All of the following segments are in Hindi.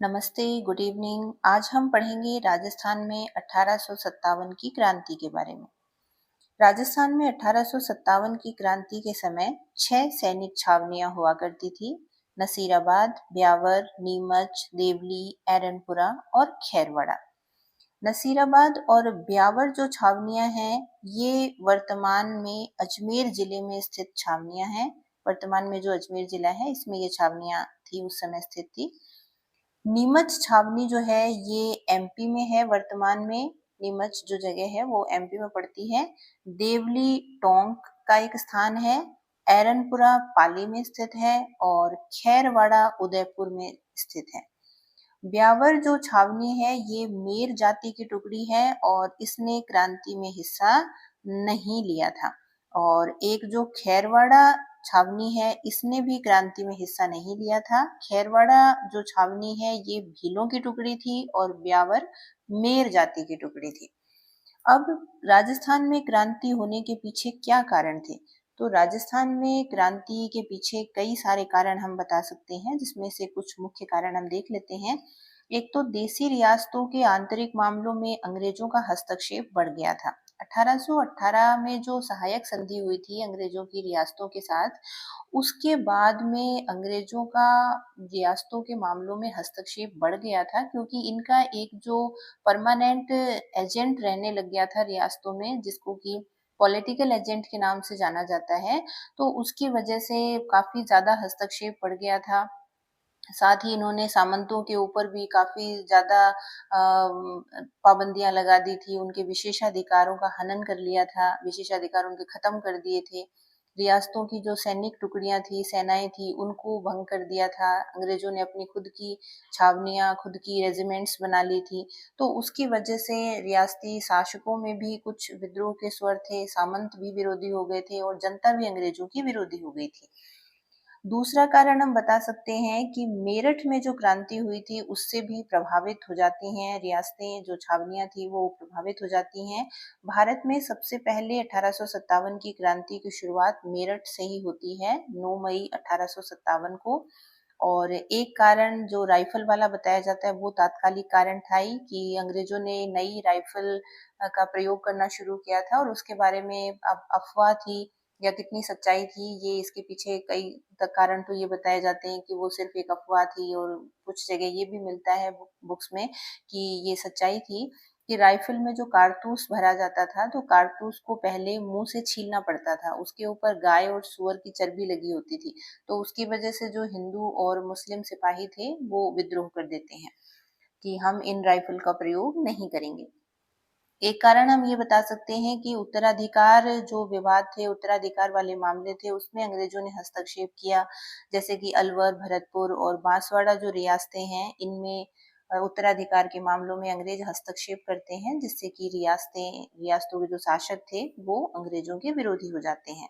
नमस्ते, गुड इवनिंग। आज हम पढ़ेंगे राजस्थान में 1857 की क्रांति के बारे में। राजस्थान में 1857 की क्रांति के समय 6 सैनिक छावनियां हुआ करती थी। नसीराबाद, ब्यावर, नीमच, देवली, एरनपुरा और खैरवाड़ा। नसीराबाद और ब्यावर जो छावनियां हैं, ये वर्तमान में अजमेर जिले में स्थित छावनियां हैं। वर्तमान में जो अजमेर जिला है, इसमें ये छावनियां थी, उस समय स्थित थी। नीमच छावनी जो है ये एमपी में है वर्तमान में। नीमच जो जगह है वो एमपी में पड़ती है। देवली टोंक का एक स्थान है। एरनपुरा पाली में स्थित है और खैरवाड़ा उदयपुर में स्थित है। ब्यावर जो छावनी है ये मेर जाति की टुकड़ी है और इसने क्रांति में हिस्सा नहीं लिया था। और एक जो खैरवाड़ा छावनी है, इसने भी क्रांति में हिस्सा नहीं लिया था। खैरवाड़ा जो छावनी है ये भीलों की टुकड़ी थी और ब्यावर मेर जाति की टुकड़ी थी। अब राजस्थान में क्रांति होने के पीछे क्या कारण थे? तो राजस्थान में क्रांति के पीछे कई सारे कारण हम बता सकते हैं, जिसमें से कुछ मुख्य कारण हम देख लेते हैं। एक तो देसी रियासतों के आंतरिक मामलों में अंग्रेजों का हस्तक्षेप बढ़ गया था। 1818 में जो सहायक संधि हुई थी अंग्रेजों की रियासतों के साथ, उसके बाद में अंग्रेजों का रियासतों के मामलों में हस्तक्षेप बढ़ गया था, क्योंकि इनका एक जो परमानेंट एजेंट रहने लग गया था रियासतों में, जिसको कि पॉलिटिकल एजेंट के नाम से जाना जाता है। तो उसकी वजह से काफी ज्यादा हस्तक्षेप बढ़ गया था। साथ ही इन्होंने सामंतों के ऊपर भी काफी ज्यादा पाबंदियां लगा दी थी। उनके विशेषाधिकारों का हनन कर लिया था, विशेषाधिकार उनके खत्म कर दिए थे। रियासतों की जो सैनिक टुकड़ियां थी, सेनाएं थी, उनको भंग कर दिया था। अंग्रेजों ने अपनी खुद की छावनियां, खुद की रेजिमेंट्स बना ली थी। तो उसकी वजह से रियासती शासकों में भी कुछ विद्रोह के स्वर थे, सामंत भी विरोधी हो गए थे और जनता भी अंग्रेजों की विरोधी हो गई थी। दूसरा कारण हम बता सकते हैं कि मेरठ में जो क्रांति हुई थी, उससे भी प्रभावित हो जाती हैं रियासतें। जो छावनियां थी वो प्रभावित हो जाती हैं। भारत में सबसे पहले 1857 की क्रांति की शुरुआत मेरठ से ही होती है, 9 मई 1857 को। और एक कारण जो राइफल वाला बताया जाता है, वो तात्कालिक कारण था ही कि अंग्रेजों ने नई राइफल का प्रयोग करना शुरू किया था, और उसके बारे में अब अफवाह थी या कितनी सच्चाई थी, ये इसके पीछे कई कारण तो ये बताए जाते हैं कि वो सिर्फ एक अफवाह थी, और कुछ जगह ये भी मिलता है बुक्स में कि ये सच्चाई थी कि राइफल में जो कारतूस भरा जाता था, तो कारतूस को पहले मुंह से छीलना पड़ता था। उसके ऊपर गाय और सुअर की चर्बी लगी होती थी। तो उसकी वजह से जो हिंदू और मुस्लिम सिपाही थे वो विद्रोह कर देते हैं कि हम इन राइफल का प्रयोग नहीं करेंगे। एक कारण हम ये बता सकते हैं कि उत्तराधिकार जो विवाद थे, उत्तराधिकार वाले मामले थे, उसमें अंग्रेजों ने हस्तक्षेप किया। जैसे कि अलवर, भरतपुर और बांसवाड़ा जो रियासतें हैं, इनमें उत्तराधिकार के मामलों में अंग्रेज हस्तक्षेप करते हैं, जिससे कि रियासतों के जो शासक थे वो अंग्रेजों के विरोधी हो जाते हैं।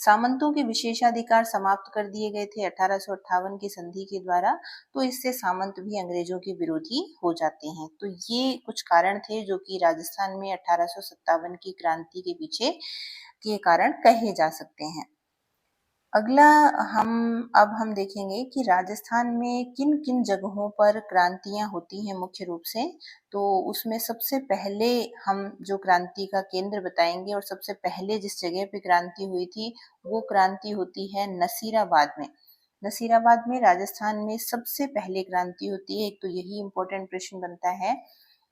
सामंतों के विशेषाधिकार समाप्त कर दिए गए थे 1858 की संधि के द्वारा। तो इससे सामंत भी अंग्रेजों के विरोधी हो जाते हैं। तो ये कुछ कारण थे जो कि राजस्थान में 1857 की क्रांति के पीछे के कारण कहे जा सकते हैं। अगला हम अब हम देखेंगे कि राजस्थान में किन किन जगहों पर क्रांतियां होती हैं मुख्य रूप से। तो उसमें सबसे पहले हम जो क्रांति का केंद्र बताएंगे और सबसे पहले जिस जगह पे क्रांति हुई थी, वो क्रांति होती है नसीराबाद में। नसीराबाद में राजस्थान में सबसे पहले क्रांति होती है। एक तो यही इम्पोर्टेंट प्रश्न बनता है।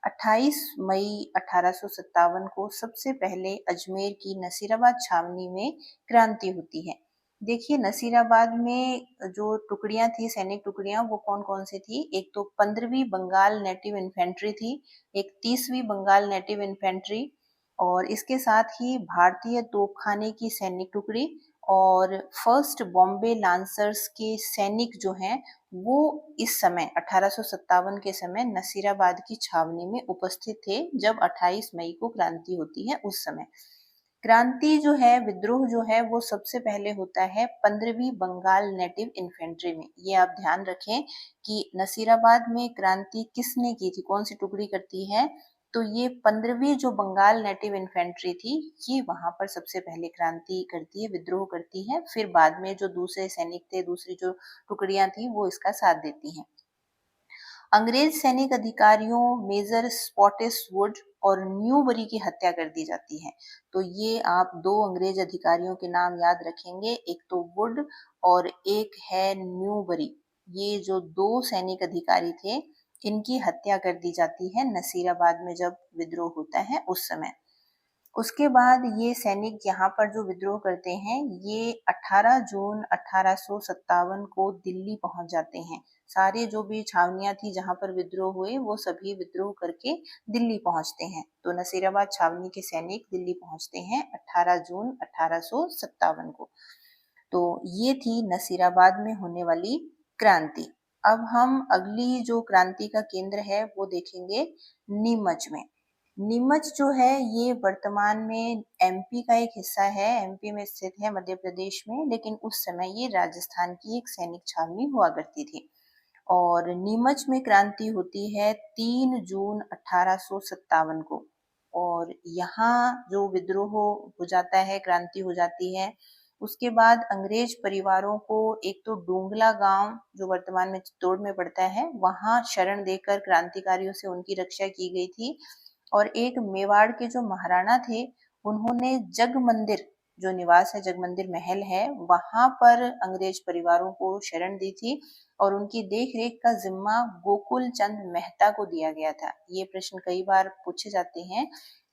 28 मई 1857 को सबसे पहले अजमेर की नसीराबाद छावनी में क्रांति होती है। देखिए, नसीराबाद में जो टुकड़ियां थी, सैनिक टुकड़ियां, वो कौन कौन सी थी। एक तो 15वीं बंगाल नेटिव इन्फेंट्री थी, एक 30वीं बंगाल नेटिव इन्फेंट्री, और इसके साथ ही भारतीय तोपखाने की सैनिक टुकड़ी और फर्स्ट बॉम्बे लांसर्स के सैनिक जो हैं, वो इस समय 1857 के समय नसीराबाद की छावनी में उपस्थित थे, जब 28 मई को क्रांति होती है उस समय। क्रांति जो है, विद्रोह जो है, वो सबसे पहले होता है 15वीं बंगाल नेटिव इन्फेंट्री में। ये आप ध्यान रखें कि नसीराबाद में क्रांति किसने की थी, कौन सी टुकड़ी करती है। तो ये 15वीं जो बंगाल नेटिव इन्फेंट्री थी, ये वहां पर सबसे पहले क्रांति करती है, विद्रोह करती है। फिर बाद में जो दूसरे सैनिक थे, दूसरी जो टुकड़ियां थी, वो इसका साथ देती हैं। अंग्रेज सैनिक अधिकारियों मेजर स्पॉटिस वुड और न्यूबरी की हत्या कर दी जाती है। तो ये आप दो अंग्रेज अधिकारियों के नाम याद रखेंगे, एक तो वुड और एक है न्यूबरी। ये जो दो सैनिक अधिकारी थे, इनकी हत्या कर दी जाती है नसीराबाद में जब विद्रोह होता है उस समय। उसके बाद ये सैनिक यहाँ पर जो विद्रोह करते हैं, ये 18 जून 1857 को दिल्ली पहुंच जाते हैं। सारे जो भी छावनियां थी जहां पर विद्रोह हुए, वो सभी विद्रोह करके दिल्ली पहुंचते हैं। तो नसीराबाद छावनी के सैनिक दिल्ली पहुंचते हैं 18 जून 1857 को। तो ये थी नसीराबाद में होने वाली क्रांति। अब हम अगली जो क्रांति का केंद्र है वो देखेंगे नीमच में। नीमच जो है ये वर्तमान में एमपी का एक हिस्सा है, एमपी में स्थित है मध्य प्रदेश में, लेकिन उस समय ये राजस्थान की एक सैनिक छावनी हुआ करती थी। और नीमच में क्रांति होती है 3 जून 1857 को। और यहाँ जो विद्रोह हो जाता है, क्रांति हो जाती है, उसके बाद अंग्रेज परिवारों को एक तो डोंगला गांव जो वर्तमान में चित्तौड़ में पड़ता है, वहां शरण देकर क्रांतिकारियों से उनकी रक्षा की गई थी। और एक मेवाड़ के जो महाराणा थे, उन्होंने जग मंदिर जो निवास है, जग मंदिर महल है, वहां पर अंग्रेज परिवारों को शरण दी थी और उनकी देख रेख का जिम्मा गोकुल चंद मेहता को दिया गया था। ये प्रश्न कई बार पूछे जाते हैं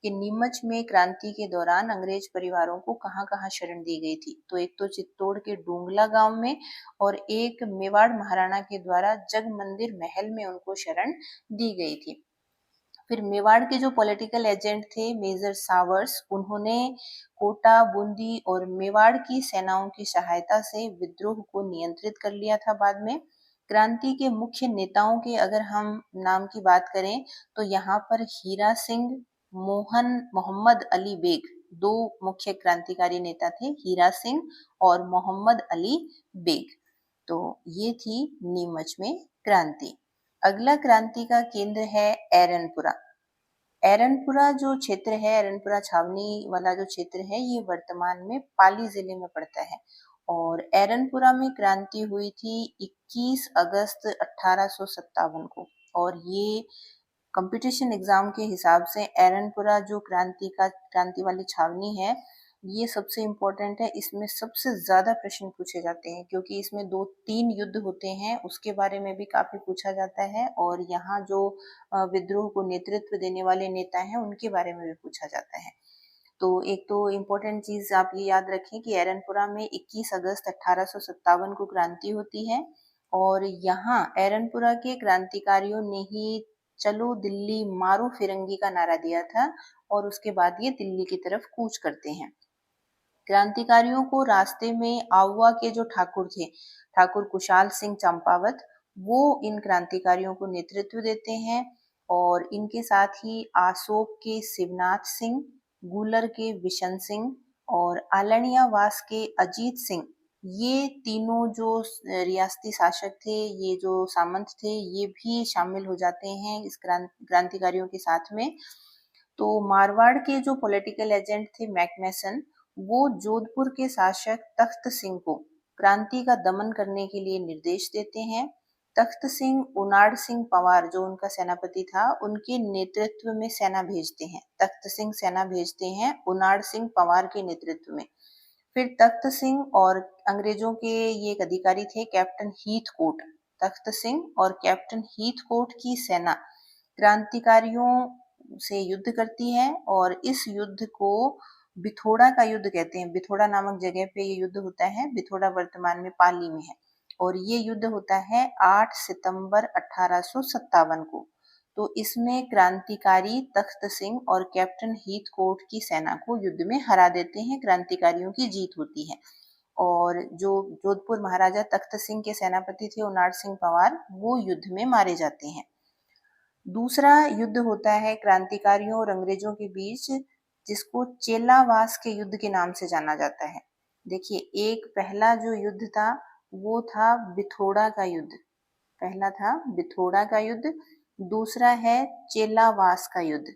कि नीमच में क्रांति के दौरान अंग्रेज परिवारों को कहाँ कहाँ शरण दी गई थी। तो एक तो चित्तौड़ के डोंगला गांव में और एक मेवाड़ महाराणा के द्वारा जग मंदिर महल में उनको शरण दी गई थी। फिर मेवाड़ के जो पॉलिटिकल एजेंट थे मेजर सावर्स, उन्होंने कोटा, बूंदी और मेवाड़ की सेनाओं की सहायता से विद्रोह को नियंत्रित कर लिया था बाद में। क्रांति के मुख्य नेताओं के अगर हम नाम की बात करें, तो यहाँ पर हीरा सिंह, मोहम्मद अली बेग, दो मुख्य क्रांतिकारी नेता थे, हीरा सिंह और मोहम्मद अली बेग। तो ये थी नीमच में क्रांति। अगला क्रांति का केंद्र है एरनपुरा। एरनपुरा जो क्षेत्र है, एरनपुरा छावनी वाला जो क्षेत्र है, ये वर्तमान में पाली जिले में पड़ता है। और एरनपुरा में क्रांति हुई थी 21 अगस्त 1857 को। और ये कंपटीशन एग्जाम के हिसाब से एरनपुरा जो क्रांति वाली छावनी है, ये सबसे इम्पोर्टेंट है। इसमें सबसे ज्यादा प्रश्न पूछे जाते हैं क्योंकि इसमें 2-3 युद्ध होते हैं, उसके बारे में भी काफी पूछा जाता है। और यहाँ जो विद्रोह को नेतृत्व देने वाले नेता हैं, उनके बारे में भी पूछा जाता है। तो एक तो इम्पोर्टेंट चीज आप ये याद रखें कि एरनपुरा में 21 अगस्त 1857 को क्रांति होती है। और यहाँ एरनपुरा के क्रांतिकारियों ने ही चलो दिल्ली मारो फिरंगी का नारा दिया था और उसके बाद ये दिल्ली की तरफ कूच करते हैं। क्रांतिकारियों को रास्ते में आउवा के जो ठाकुर थे, ठाकुर कुशाल सिंह चंपावत, वो इन क्रांतिकारियों को नेतृत्व देते हैं। और इनके साथ ही आसोक के शिवनाथ सिंह, गूलर के बिशन सिंह और आलणियावास के अजीत सिंह, ये तीनों जो रियासती शासक थे, ये जो सामंत थे, ये भी शामिल हो जाते हैं इस क्रांतिकारियों के साथ में। तो मारवाड़ के जो पॉलिटिकल एजेंट थे मैकमेसन, वो जोधपुर के शासक तख्त सिंह को क्रांति का दमन करने के लिए निर्देश देते हैं। तख्त सिंह उनाड़ सिंह पंवार जो उनका सेनापति था, उनके नेतृत्व में सेना भेजते हैं। तख्त सिंह सेना भेजते हैं उनाड़ सिंह पंवार के नेतृत्व में। फिर तख्त सिंह और अंग्रेजों के ये एक अधिकारी थे कैप्टन हीथकोट, तख्त सिंह और कैप्टन हीथकोट की सेना क्रांतिकारियों से युद्ध करती है। और इस युद्ध को बिथोड़ा का युद्ध कहते हैं। बिथोड़ा नामक जगह पे ये युद्ध होता है। बिथोड़ा वर्तमान में पाली में है। और ये युद्ध होता है 8 सितंबर 1857 को। तो इसमें क्रांतिकारी तख्त सिंह और कैप्टन हीथकोट की सेना को युद्ध में हरा देते हैं, क्रांतिकारियों की जीत होती है। और जो जोधपुर महाराजा तख्त सिंह के सेनापति थे उनाड़ सिंह पंवार, वो युद्ध में मारे जाते हैं। दूसरा युद्ध होता है क्रांतिकारियों और अंग्रेजों के बीच, जिसको चेलावास के युद्ध के नाम से जाना जाता है। देखिए, एक पहला जो युद्ध था वो था बिथोड़ा का युद्ध, पहला था बिथोड़ा का युद्ध। दूसरा है चेलावास का युद्ध।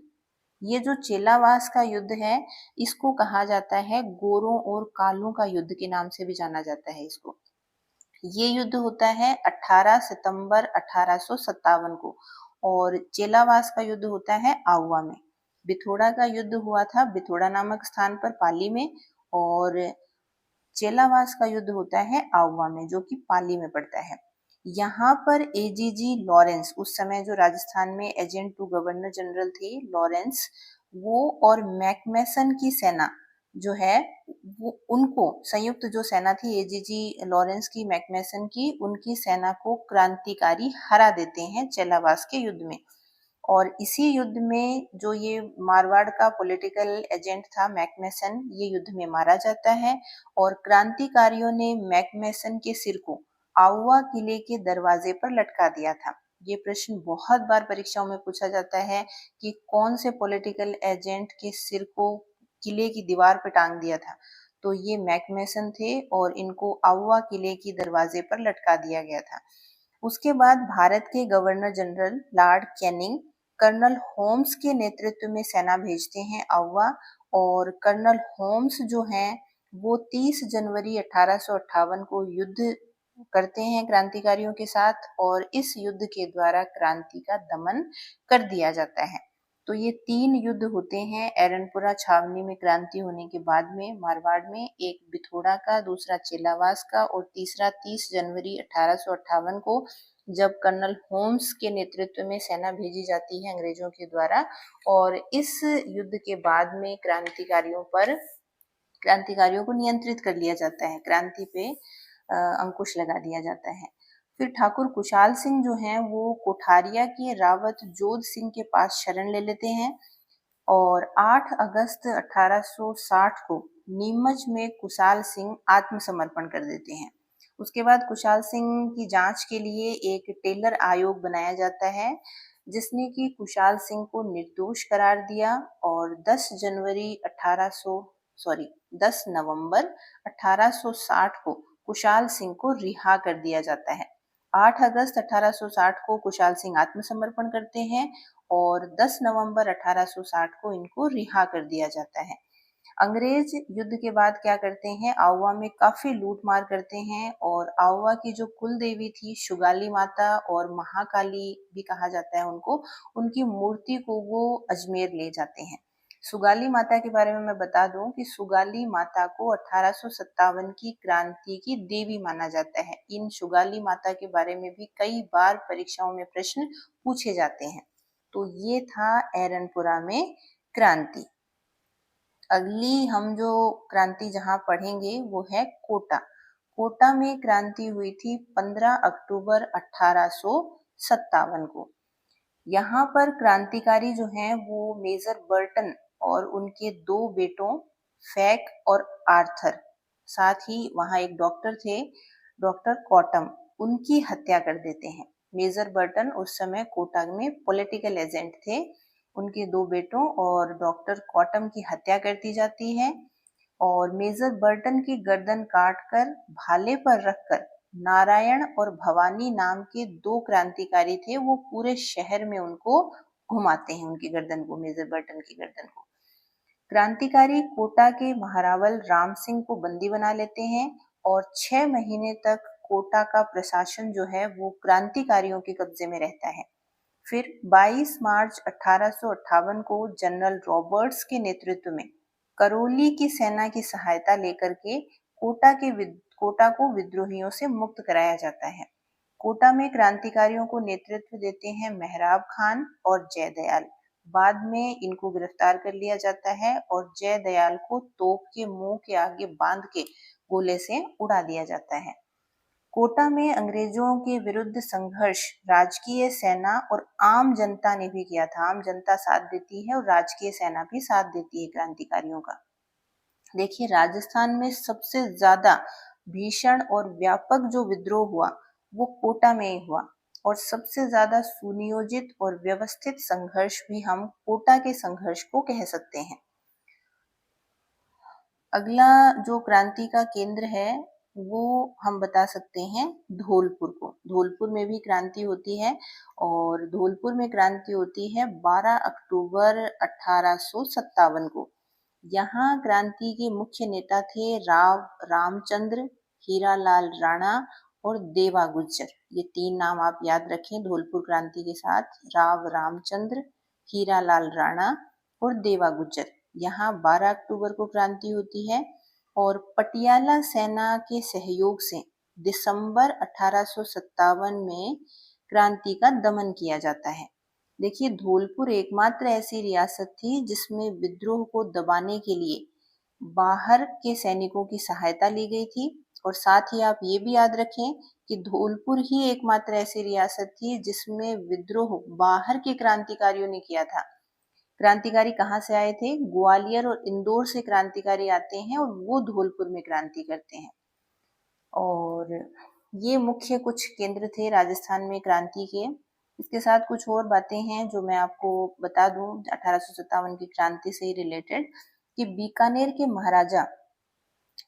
ये जो चेलावास का युद्ध है, इसको कहा जाता है गोरों और कालों का युद्ध के नाम से भी जाना जाता है इसको। ये युद्ध होता है 18 सितंबर 1857 को, और चेलावास का युद्ध होता है आउवा में। बिथोड़ा का युद्ध हुआ था बिथोड़ा नामक स्थान पर पाली में, और चेलावास का युद्ध होता है आउवा में, जो कि पाली में पड़ता है। यहाँ पर एजीजी लॉरेंस, उस समय जो राजस्थान में एजेंट टू गवर्नर जनरल थे लॉरेंस, वो और मैकमेसन की सेना जो है, वो उनको संयुक्त जो सेना थी एजीजी लॉरेंस की मैकमेसन की, उनकी सेना को क्रांतिकारी हरा देते हैं चेलावास के युद्ध में। और इसी युद्ध में जो ये मारवाड़ का पॉलिटिकल एजेंट था मैकमेसन, ये युद्ध में मारा जाता है, और क्रांतिकारियों ने मैकमेसन के सिर को आउवा किले के दरवाजे पर लटका दिया था। ये प्रश्न बहुत बार परीक्षाओं में पूछा जाता है कि कौन से पॉलिटिकल एजेंट के सिर को किले की दीवार पर टांग दिया था। तो ये मैकमेसन थे, और इनको आउवा किले की दरवाजे पर लटका दिया गया था। उसके बाद भारत के governor general Lord Canning colonel Holmes के नेतृत्व में सेना भेजते हैं आउवा, और कर्नल होम्स जो हैं वो 30 जनवरी 1858 को युद्ध करते हैं क्रांतिकारियों के साथ, और इस युद्ध के द्वारा क्रांति का दमन कर दिया जाता है। तो ये 3 युद्ध होते हैं एरनपुरा छावनी में क्रांति होने के बाद में मारवाड़ में, एक बिथोड़ा का, दूसरा चेलावास का, और तीसरा 30 जनवरी 1858 को, जब कर्नल होम्स के नेतृत्व में सेना भेजी जाती है अंग्रेजों के द्वारा। और इस युद्ध के बाद में क्रांतिकारियों को नियंत्रित कर लिया जाता है, क्रांति पे अंकुश लगा दिया जाता है। फिर ठाकुर कुशाल सिंह जो हैं वो कोठारिया के रावत जोध सिंह के पास शरण ले लेते हैं, और 8 अगस्त 1860 को नीमच में कुशाल सिंह आत्मसमर्पण कर देते हैं। उसके बाद कुशाल सिंह की जांच के लिए एक टेलर आयोग बनाया जाता है, जिसने कि कुशाल सिंह को निर्दोष करार दिया, और 10 नवंबर 1860 को कुशाल सिंह को रिहा कर दिया जाता है। 8 अगस्त 1860 को कुशाल सिंह आत्मसमर्पण करते हैं, और 10 नवंबर 1860 को इनको रिहा कर दिया जाता है। अंग्रेज युद्ध के बाद क्या करते हैं, आउवा में काफी लूट मार करते हैं, और आउवा की जो कुल देवी थी शुगाली माता, और महाकाली भी कहा जाता है उनको, उनकी मूर्ति को वो अजमेर ले जाते हैं। सुगाली माता के बारे में मैं बता दूं कि सुगाली माता को 1857 की क्रांति की देवी माना जाता है। इन सुगाली माता के बारे में भी कई बार परीक्षाओं में प्रश्न पूछे जाते हैं। तो ये था एरनपुरा में क्रांति। अगली हम जो क्रांति जहां पढ़ेंगे वो है कोटा। कोटा में क्रांति हुई थी 15 अक्टूबर 1857 को। यहाँ पर क्रांतिकारी जो हैं वो मेजर बर्टन और उनके 2 बेटों फैक और आर्थर, साथ ही वहां एक डॉक्टर थे, डॉक्टर कॉटम, उनकी हत्या कर देते हैं। मेजर बर्टन उस समय कोटा में पॉलिटिकल एजेंट थे। उनके 2 बेटों और डॉक्टर कॉटम की हत्या कर दी जाती है, और मेजर बर्टन की गर्दन काटकर भाले पर रखकर नारायण और भवानी नाम के 2 क्रांतिकारी थे, वो पूरे शहर में उनको घुमाते हैं, उनकी गर्दन को, मेजर बर्टन की गर्दन को। क्रांतिकारी कोटा के महारावल राम सिंह को बंदी बना लेते हैं, और 6 महीने तक कोटा का प्रशासन जो है वो क्रांतिकारियों के कब्जे में रहता है। फिर 22 मार्च 1858 को जनरल रॉबर्ट्स के नेतृत्व में करौली की सेना की सहायता लेकर के कोटा को विद्रोहियों से मुक्त कराया जाता है। कोटा में क्रांतिकारियों को नेतृत्व देते हैं मेहराब खान और जयदयाल। बाद में इनको गिरफ्तार कर लिया जाता है, और जयदयाल को तोप के मुंह के आगे बांध के गोले से उड़ा दिया जाता है। कोटा में अंग्रेजों के विरुद्ध संघर्ष राजकीय सेना और आम जनता ने भी किया था। आम जनता साथ देती है और राजकीय सेना भी साथ देती है क्रांतिकारियों का। देखिए, राजस्थान में सबसे ज्यादा भीषण और व्यापक जो विद्रोह हुआ वो कोटा में ही हुआ, और सबसे ज्यादा सुनियोजित और व्यवस्थित संघर्ष भी हम कोटा के संघर्ष को कह सकते हैं। अगला जो क्रांति का केंद्र है वो हम बता सकते हैं धौलपुर को। धौलपुर में भी क्रांति होती है, और धौलपुर में क्रांति होती है 12 अक्टूबर 1857 को। यहाँ क्रांति के मुख्य नेता थे राव रामचंद्र, हीरालाल राणा और देवा गुज्जर। ये 3 नाम आप याद रखें धौलपुर क्रांति के साथ, राव रामचंद्र, हीरालाल राणा और देवा गुज्जर। यहाँ 12 अक्टूबर को क्रांति होती है और पटियाला सेना के सहयोग से दिसंबर 1857 में क्रांति का दमन किया जाता है। देखिए, धौलपुर एकमात्र ऐसी रियासत थी जिसमें विद्रोह को दबाने के लिए बाहर के सैनिकों की सहायता ली गई थी। और साथ ही आप ये भी याद रखें कि धौलपुर ही एकमात्र ऐसी रियासत थी जिसमें विद्रोह बाहर के क्रांतिकारियों ने किया था। क्रांतिकारी कहाँ से आए थे? ग्वालियर और इंदौर से क्रांतिकारी आते हैं और वो धौलपुर में क्रांति करते हैं। और ये मुख्य कुछ केंद्र थे राजस्थान में क्रांति के। इसके साथ कुछ और बातें हैं जो मैं आपको बता दूं 1857 की क्रांति से रिलेटेड, कि बीकानेर के महाराजा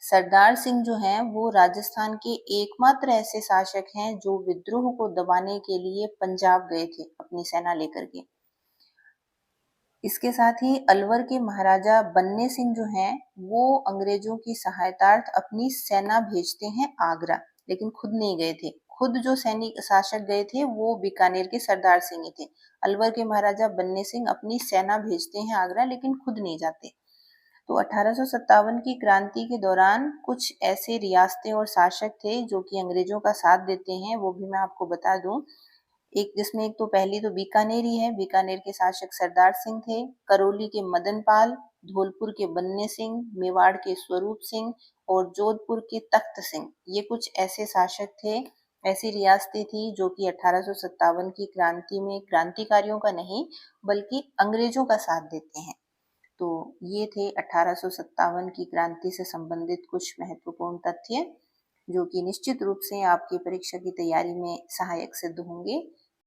सरदार सिंह जो हैं वो राजस्थान के एकमात्र ऐसे शासक हैं जो विद्रोह को दबाने के लिए पंजाब गए थे अपनी सेना लेकर के। इसके साथ ही अलवर के महाराजा बन्ने सिंह जो हैं वो अंग्रेजों की सहायतार्थ अपनी सेना भेजते हैं आगरा, लेकिन खुद नहीं गए थे। खुद जो सैनिक शासक गए थे वो बीकानेर के सरदार सिंह ही थे। अलवर के महाराजा बन्ने सिंह अपनी सेना भेजते हैं आगरा, लेकिन खुद नहीं जाते। तो 1857 की क्रांति के दौरान कुछ ऐसे रियासतें और शासक थे जो कि अंग्रेजों का साथ देते हैं, वो भी मैं आपको बता दूं। जिसमें एक तो पहली तो बीकानेर ही है। बीकानेर के शासक सरदार सिंह थे, करौली के मदन पाल, धौलपुर के बन्ने सिंह, मेवाड़ के स्वरूप सिंह और जोधपुर के तख्त सिंह। ये कुछ ऐसे शासक थे, ऐसी रियासतें थी जो कि 1857 की क्रांति में क्रांतिकारियों का नहीं बल्कि अंग्रेजों का साथ देते हैं। तो ये थे 1857 की क्रांति से संबंधित कुछ महत्वपूर्ण तथ्य जो कि निश्चित रूप से आपकी परीक्षा की तैयारी में सहायक सिद्ध होंगे।